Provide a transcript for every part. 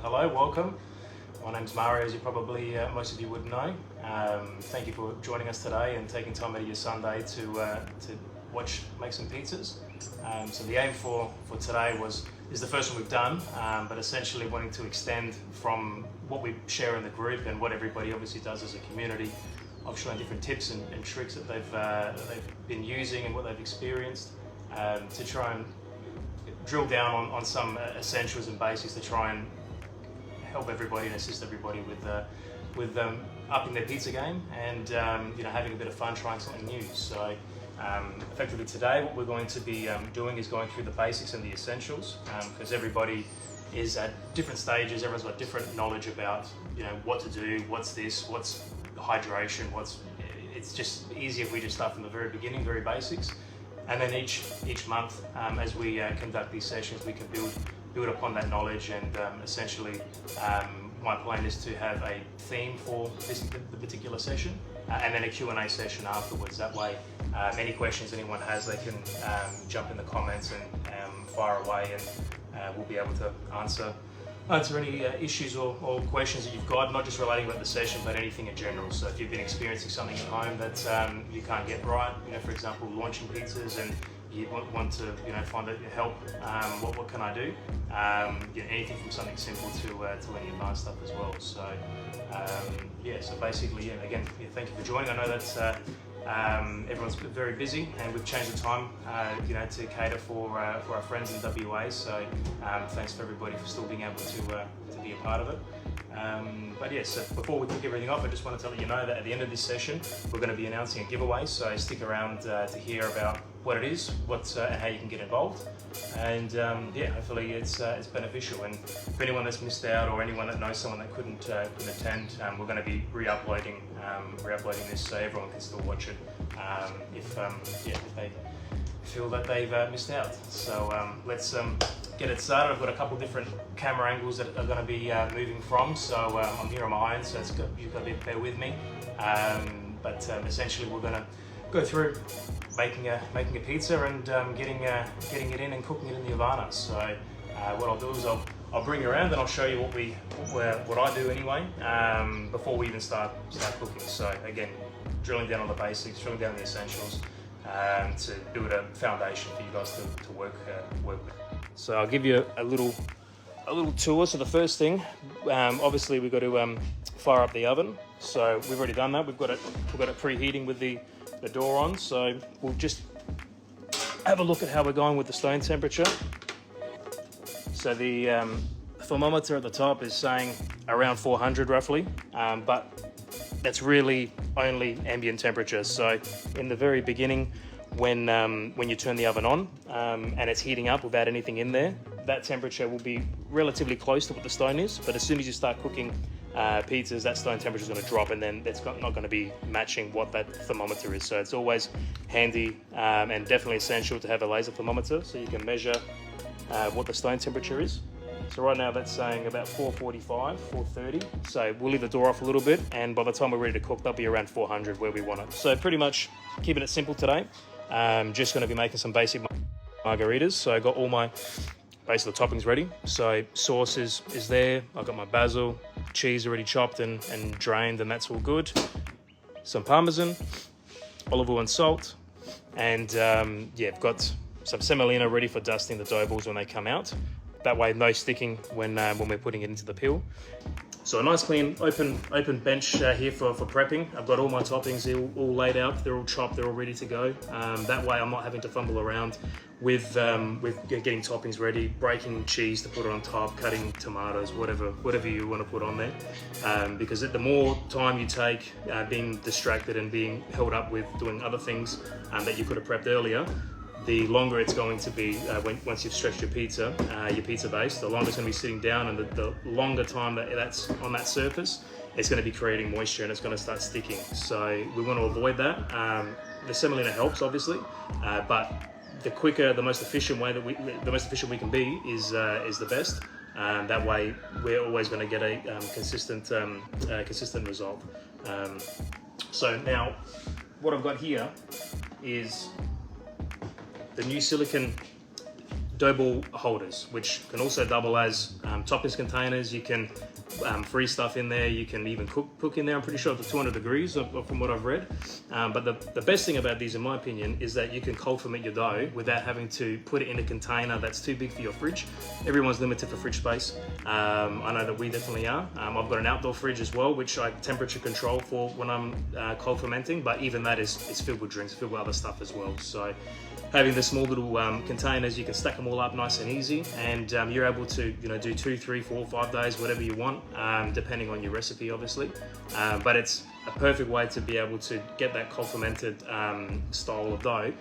Hello, welcome. My name's Mario, as you probably, most of you would know. Thank you for joining us today and taking time out of your Sunday to make some pizzas. So the aim for today is the first one we've done, but essentially wanting to extend from what we share in the group and what everybody obviously does as a community of showing different tips and tricks that they've been using and what they've experienced to try and drill down on some essentials and basics to try and help everybody and assist everybody with upping their pizza game and having a bit of fun trying something new. So effectively today what we're going to be doing is going through the basics and the essentials because everybody is at different stages. Everyone's got different knowledge about what to do, what's hydration, it's just easier if we just start from the very beginning, very basics. And then each month, as we conduct these sessions, we can build upon that knowledge. And essentially, my plan is to have a theme for the particular session, and then a Q&A session afterwards. That way, any questions anyone has, they can jump in the comments and fire away, and we'll be able to answer any issues or questions that you've got, not just relating about the session, but anything in general. So if you've been experiencing something at home that you can't get right, for example, launching pizzas, and you want to find out your help, what can I do? Anything from something simple to any advanced stuff as well. So so basically, again, thank you for joining. I know that everyone's very busy, and we've changed the time, to cater for our friends in WA. So thanks for everybody for still being able to be a part of it. So before we kick everything off, I just wanted to let you know that at the end of this session, we're going to be announcing a giveaway. So stick around to hear about what it is, and how you can get involved. And hopefully it's beneficial. And for anyone that's missed out or anyone that knows someone that couldn't attend, we're going to be re-uploading this so everyone can still watch it if they feel that they've missed out. So let's get it started. I've got a couple different camera angles that are going to be moving from. So I'm here on my own, so you've got to bear with me. But essentially, we're going to go through making a pizza and getting it in and cooking it in the Ovana. So what I'll do is I'll bring you around and I'll show you what I do anyway before we even start cooking. So again, drilling down on the basics, drilling down on the essentials to build a foundation for you guys to work with. So I'll give you a little tour. So the first thing, obviously we've got to fire up the oven. So we've already done that. We've got it preheating with the door on. So we'll just have a look at how we're going with the stone temperature. So the thermometer at the top is saying around 400 roughly, but that's really only ambient temperature. So in the very beginning, when you turn the oven on and it's heating up without anything in there, that temperature will be relatively close to what the stone is. But as soon as you start cooking pizzas, that stone temperature is going to drop, and then that's not going to be matching what that thermometer is. So it's always handy and definitely essential to have a laser thermometer so you can measure what the stone temperature is. So right now that's saying about 445, 430. So we'll leave the door off a little bit, and by the time we're ready to cook, they'll be around 400 where we want it. So pretty much keeping it simple today. Just going to be making some basic margaritas. So I got all my basic toppings ready. So sauce is there. I've got my basil, cheese already chopped and drained, and that's all good. Some parmesan, olive oil and salt, and I've got some semolina ready for dusting the dough balls when they come out. That way, no sticking when we're putting it into the pill. So a nice clean open bench here for prepping. I've got all my toppings all laid out. They're all chopped. They're all ready to go. That way, I'm not having to fumble around with getting toppings ready, breaking cheese to put it on top, cutting tomatoes, whatever you want to put on there. Because the more time you take being distracted and being held up with doing other things that you could have prepped earlier, the longer it's going to be once you've stretched your pizza base, the longer it's going to be sitting down, and the longer time that's on that surface, it's going to be creating moisture and it's going to start sticking. So we want to avoid that. The semolina helps, obviously, but the most efficient we can be is the best. That way, we're always going to get a consistent result. So now, what I've got here is the new silicone dough ball holders, which can also double as toppings containers. You can freeze stuff in there. You can even cook in there. I'm pretty sure up to 200 degrees from what I've read. But the best thing about these, in my opinion, is that you can cold ferment your dough without having to put it in a container that's too big for your fridge. Everyone's limited for fridge space. I know that we definitely are. I've got an outdoor fridge as well, which I temperature control for when I'm cold fermenting, but even that is filled with drinks, filled with other stuff as well. So having the small little containers, you can stack them all up nice and easy, and you're able to do 2, 3, 4, 5 days, whatever you want, depending on your recipe, obviously. But it's a perfect way to be able to get that cold fermented style of dough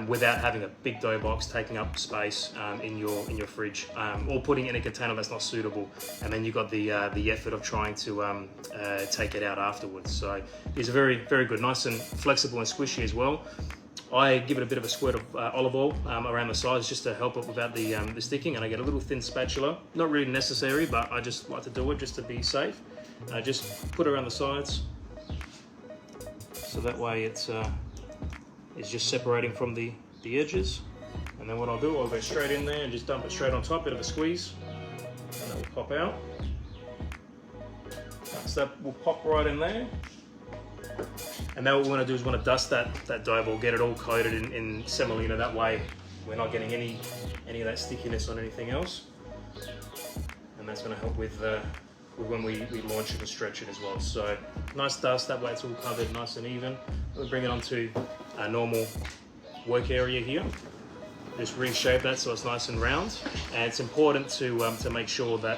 without having a big dough box taking up space in your fridge, or putting it in a container that's not suitable, and then you've got the effort of trying to take it out afterwards. So these are very, very good, nice and flexible and squishy as well. I give it a bit of a squirt of olive oil around the sides just to help it without the sticking, and I get a little thin spatula. Not really necessary, but I just like to do it just to be safe. Just put it around the sides, so that way it's just separating from the edges. And then what I'll do, I'll go straight in there and just dump it straight on top, bit of a squeeze, and that will pop out. So that will pop right in there. And now what we want to do is want to dust that dough ball, get it all coated in semolina. That way we're not getting any of that stickiness on anything else. And that's going to help with when we launch it and stretch it as well. So nice dust, that way it's all covered nice and even. We'll bring it onto our normal work area here. Just reshape that so it's nice and round. And it's important to make sure that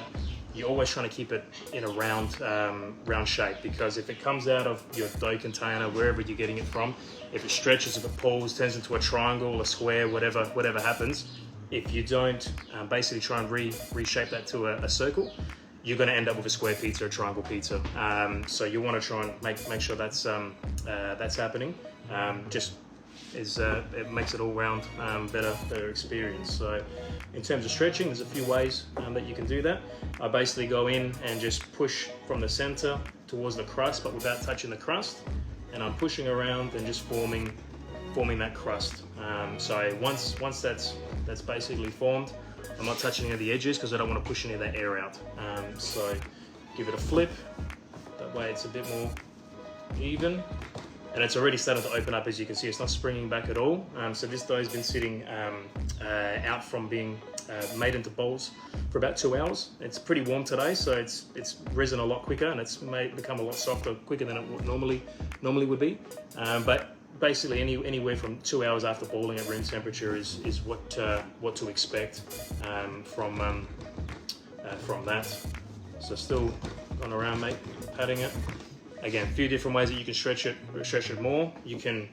you're always trying to keep it in a round shape, because if it comes out of your dough container, wherever you're getting it from, if it stretches, if it pulls, turns into a triangle, a square, whatever happens, if you don't basically try and reshape that to a circle, you're going to end up with a square pizza, a triangle pizza. So you want to try and make sure that's happening. It makes it all round better experience. So in terms of stretching, there's a few ways that you can do that. I basically go in and just push from the center towards the crust, but without touching the crust, and I'm pushing around and just forming that crust. So once that's basically formed, I'm not touching any of the edges because I don't want to push any of that air out. So give it a flip, that way it's a bit more even. And it's already starting to open up, as you can see. It's not springing back at all. So this dough has been sitting out from being made into balls for about 2 hours. It's pretty warm today, so it's risen a lot quicker, and it's become a lot softer quicker than it normally would be. But basically, anywhere from 2 hours after boiling at room temperature is what to expect from that. So still going around, patting it. Again, a few different ways that you can stretch it more. You can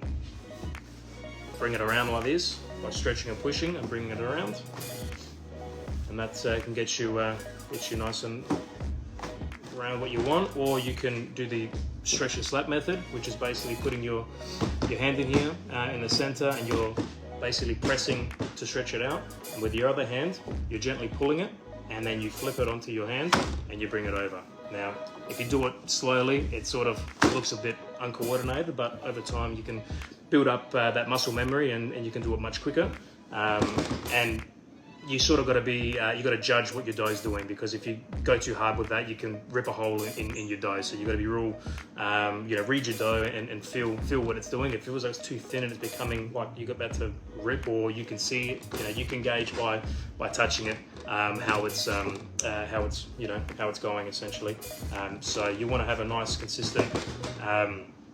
bring it around like this by stretching and pushing and bringing it around, and that can get you nice and around what you want. Or you can do the stretch and slap method, which is basically putting your hand in here in the center, and you're basically pressing to stretch it out, and with your other hand you're gently pulling it, and then you flip it onto your hand and you bring it over. Now, if you do it slowly, it sort of looks a bit uncoordinated, but over time you can build up that muscle memory, and you can do it much quicker. And you sort of got to be, you got to judge what your dough is doing, because if you go too hard with that, you can rip a hole in your dough. So you got to be real, read your dough and feel what it's doing. If it feels like it's too thin and it's becoming like you're about to rip, or you can see it, you can gauge by touching it how it's going essentially. So you want to have a nice consistent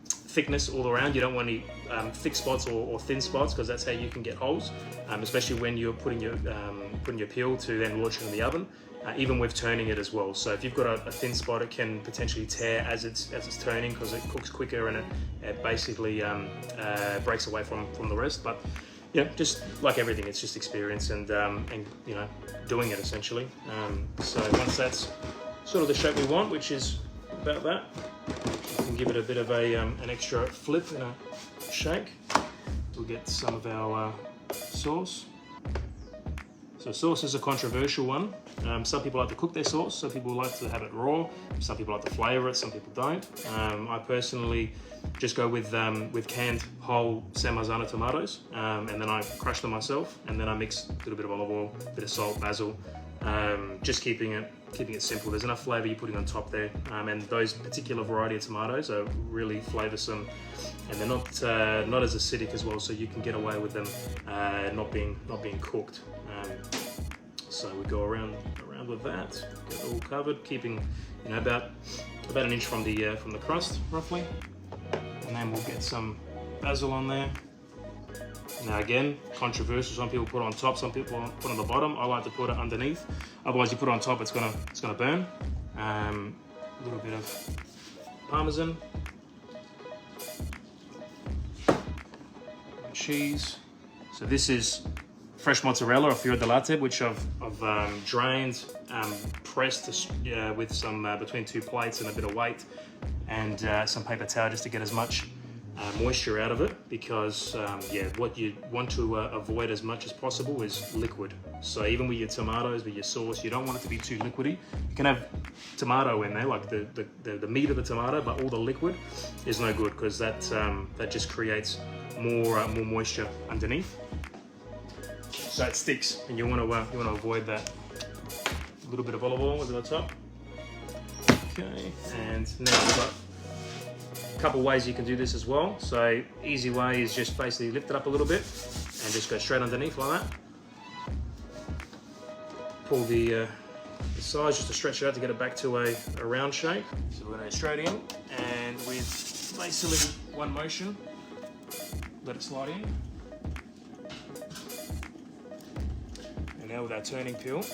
thickness all around. You don't want any thick spots or thin spots, because that's how you can get holes, especially when you're putting your peel to then launch it in the oven, even with turning it as well. So if you've got a thin spot, it can potentially tear as it's turning, because it cooks quicker, and it basically breaks away from the rest. But just like everything, it's just experience and doing it essentially. So once that's sort of the shape we want, which is about that, we can give it a bit of an extra flip and a shake. We'll get some of our sauce. So sauce is a controversial one. Some people like to cook their sauce, some people like to have it raw, some people like to flavor it, some people don't. I personally just go with canned whole San Marzano tomatoes, and then I crush them myself, and then I mix a little bit of olive oil, a bit of salt, basil, just keeping it simple. There's enough flavor you're putting on top there, and those particular variety of tomatoes are really flavoursome, and they're not as acidic as well, so you can get away with them not being cooked. So we go around with that, get it all covered, keeping about an inch from the crust roughly, and then we'll get some basil on there. Now again, controversial. Some people put it on top, some people put it on the bottom. I like to put it underneath. Otherwise, you put it on top, it's gonna burn. A little bit of parmesan, cheese. So this is fresh mozzarella or fior di latte, which I've drained, pressed with some between two plates and a bit of weight, and some paper towel just to get as much moisture out of it, because what you want to avoid as much as possible is liquid. So even with your tomatoes, with your sauce, you don't want it to be too liquidy. You can have tomato in there, like the meat of the tomato, but all the liquid is no good, because that just creates more moisture underneath, so it sticks, and you want to avoid that. A little bit of olive oil over the top. Okay, and now we've got a couple ways you can do this as well. So easy way is just basically lift it up a little bit and just go straight underneath like that. Pull the sides just to stretch it out to get it back to a round shape. So we're going to go straight in, and with basically one motion, let it slide in. And now with our turning peel,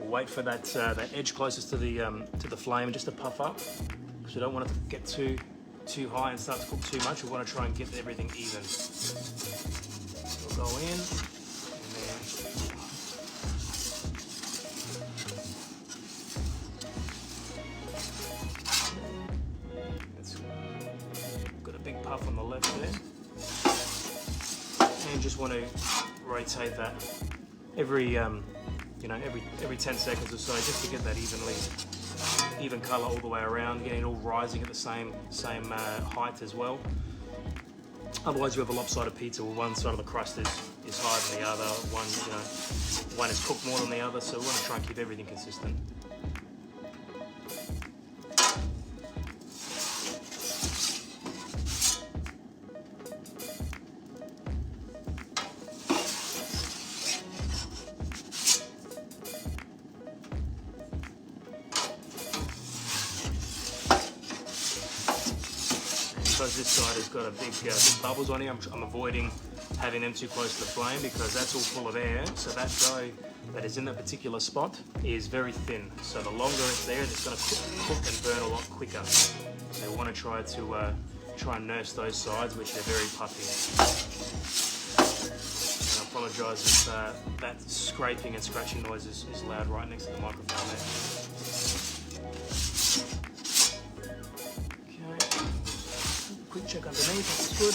we'll wait for that edge closest to the flame just to puff up, because we don't want it to get too high and start to cook too much. We want to try and get everything even. We'll go in, and then it's got a big puff on the left there, and just want to rotate that every 10 seconds or so, just to get that even color all the way around, getting it all rising at the same height as well. Otherwise, you have a lopsided pizza where one side of the crust is higher than the other, one is cooked more than the other. So we want to try and keep everything consistent. Because this side has got a big bubbles on here, I'm avoiding having them too close to the flame, because that's all full of air. So that dough that is in that particular spot is very thin. So the longer it's there, it's going to cook and burn a lot quicker. So we want to try and nurse those sides, which are very puffy. And I apologise if that scraping and scratching noise is loud right next to the microphone there. Quick check underneath, that's good.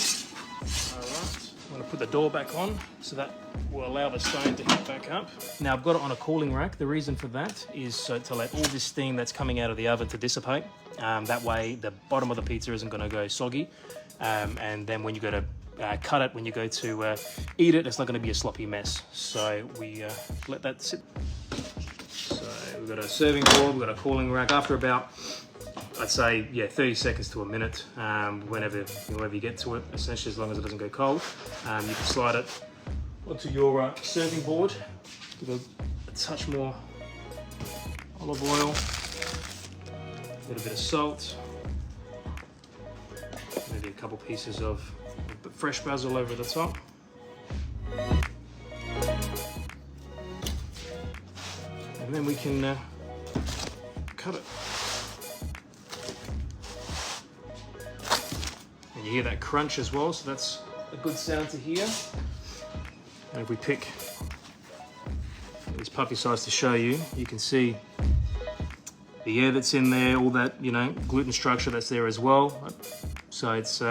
Alright, I'm going to put the door back on, so that will allow the stone to heat back up. Now I've got it on a cooling rack. The reason for that is so to let all this steam that's coming out of the oven to dissipate. That way the bottom of the pizza isn't going to go soggy. And then when you go to cut it, when you go to eat it, it's not going to be a sloppy mess. So we let that sit. So we've got a serving board, we've got a cooling rack. After about, I'd say, 30 seconds to a minute, whenever you get to it, essentially, as long as it doesn't go cold. You can slide it onto your serving board. Give a touch more olive oil, a little bit of salt, maybe a couple pieces of fresh basil over the top. And then we can cut it. And you hear that crunch as well, so that's a good sound to hear. And if we pick these puffy sides to show you, you can see the air that's in there, all that, gluten structure that's there as well. So it's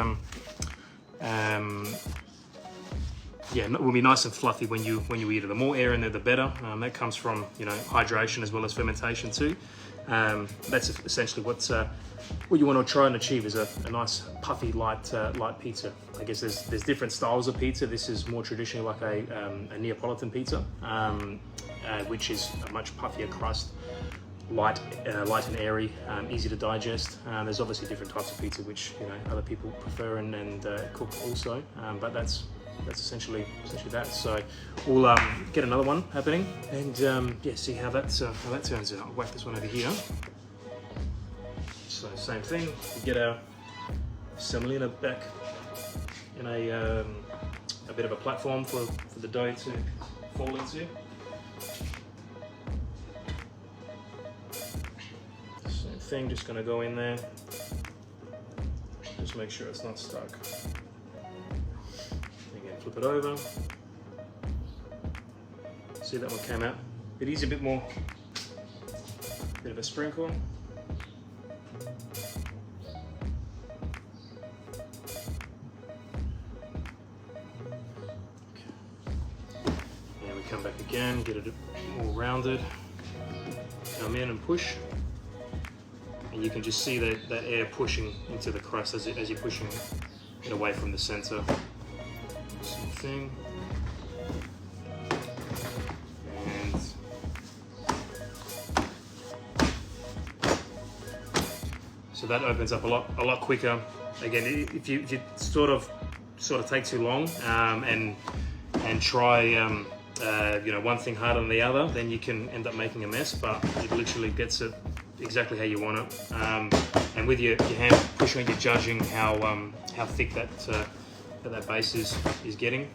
yeah, it will be nice and fluffy when you eat it. The more air in there, the better. That comes from, you know, hydration as well as fermentation too. That's essentially what you want to try and achieve, is a nice puffy light pizza. I guess there's different styles of pizza. This is more traditionally like a Neapolitan pizza, which is a much puffier crust, light and airy, easy to digest. There's obviously different types of pizza which, you know, other people prefer and cook also, but that's essentially that. So we'll get another one happening and yeah, see how that turns out. I'll whack this one over here. So same thing, we get our semolina back in a bit of a platform for the dough to fall into. Same thing, just going to go in there, just make sure it's not stuck. Again, flip it over. See, that one came out a bit easy, a bit more, bit of a sprinkle. Come back again, get it all rounded, come in and push, and you can just see that air pushing into the crust as you're pushing it away from the center. Same thing. And so that opens up a lot quicker. Again, if you sort of take too long and try you know, one thing harder than the other, then you can end up making a mess, but it literally gets it exactly how you want it. And with your hand pushing it, you're judging how thick that base is getting.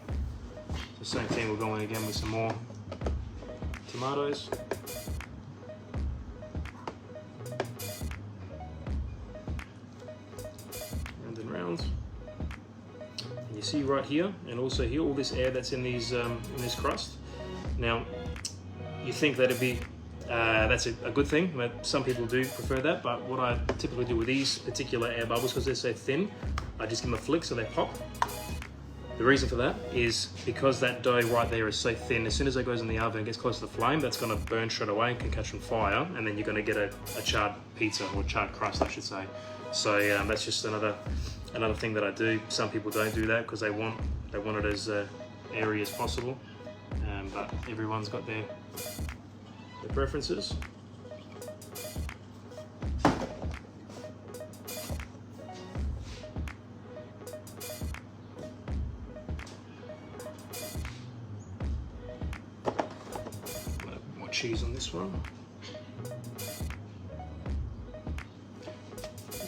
The same thing, we'll go in again with some more tomatoes. Round and round. And you see right here, and also here, all this air that's in these in this crust. Now, you think that'd be that's a good thing. Some people do prefer that, but what I typically do with these particular air bubbles, because they're so thin, I just give them a flick so they pop. The reason for that is because that dough right there is so thin, as soon as it goes in the oven and gets close to the flame, that's going to burn straight away and can catch on fire, and then you're going to get a charred pizza, or charred crust I should say. So that's just another thing that I do. Some people don't do that because they want it as airy as possible, but everyone's got their preferences. More cheese on this one.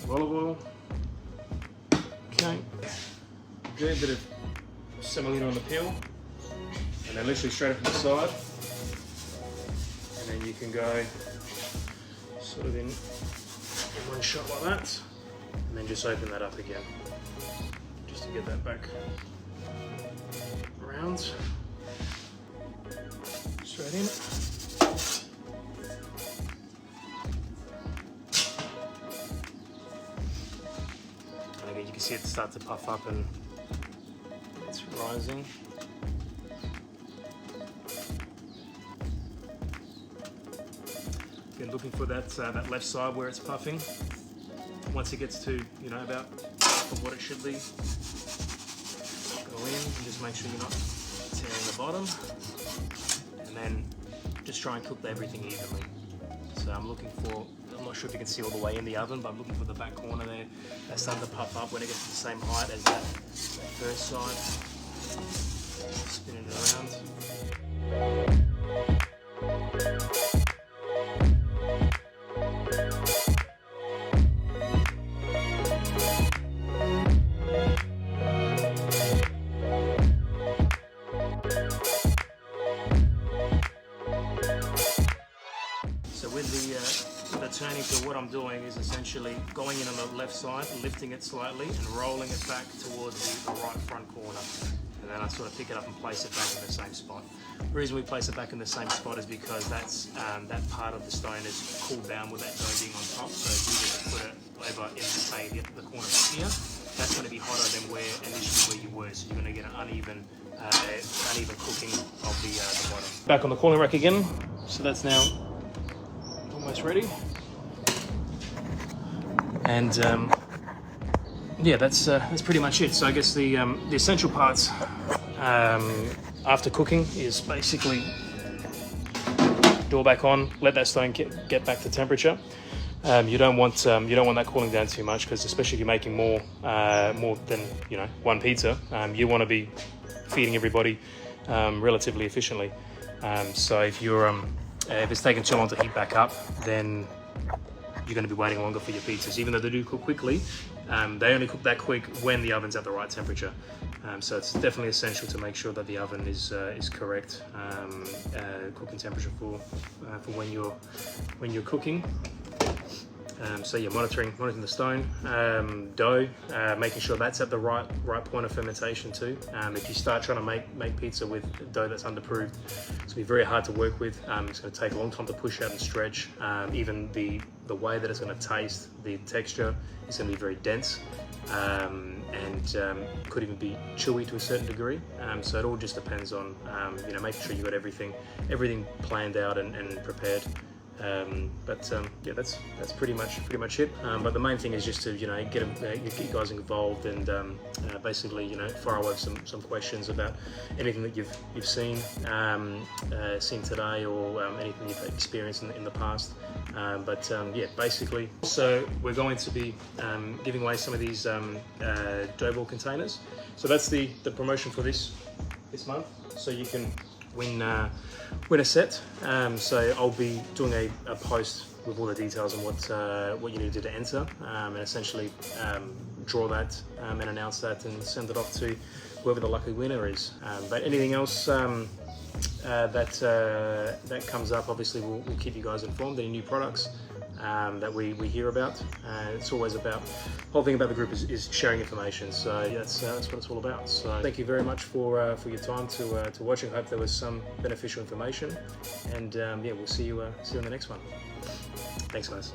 Olive oil. Okay. Do a bit of semolina on the peel, and then literally straight up from the side. And then you can go sort of in one shot like that, and then just open that up again, just to get that back around, straight in. And again, you can see it start to puff up and it's rising. Again, looking for that left side where it's puffing. Once it gets to, you know, about half of what it should be, go in and just make sure you're not tearing the bottom, and then just try and cook everything evenly. So I'm not sure if you can see all the way in the oven, but I'm looking for the back corner there. That's starting to puff up when it gets to the same height as that first side. Spinning it around. So with the turning, so what I'm doing is essentially going in on the left side, lifting it slightly and rolling it back towards the right front corner. And then I sort of pick it up and place it back in the same spot. The reason we place it back in the same spot is because that's that part of the stone is cooled down with that dough being on top. So if you just put it over in, say, the corner here, that's going to be hotter than initially where you were, so you're going to get an uneven cooking of the bottom. Back on the cooling rack again, so that's now almost ready. And yeah, that's pretty much it. So I guess the essential parts after cooking is basically door back on, let that stone get back to temperature. You don't want that cooling down too much, because especially if you're making more than one pizza, you want to be feeding everybody relatively efficiently. So if it's taking too long to heat back up, then you're going to be waiting longer for your pizzas. Even though they do cook quickly, they only cook that quick when the oven's at the right temperature. So it's definitely essential to make sure that the oven is correct cooking temperature for when you're cooking. So yeah, monitoring the stone, dough, making sure that's at the right point of fermentation too. If you start trying to make pizza with dough that's underproofed, it's going to be very hard to work with. It's going to take a long time to push out and stretch. Even the way that it's going to taste, the texture is going to be very dense, and could even be chewy to a certain degree. So it all just depends on making sure you got everything planned out and prepared. Yeah, that's pretty much it. But the main thing is just to get you guys involved and basically fire away some questions about anything that you've seen today, or anything you've experienced in the past. Yeah, basically, so we're going to be giving away some of these dough ball containers. So that's the promotion for this month. So you can win a set. So I'll be doing a post with all the details on what you need to do to enter, and essentially draw that and announce that and send it off to whoever the lucky winner is. But anything else that comes up, obviously we'll keep you guys informed. Any new products that we hear about. It's always about, the whole thing about the group is sharing information. So yeah, that's what it's all about. So thank you very much for your time to watching. I hope there was some beneficial information, and yeah, we'll see you in the next one. Thanks, guys.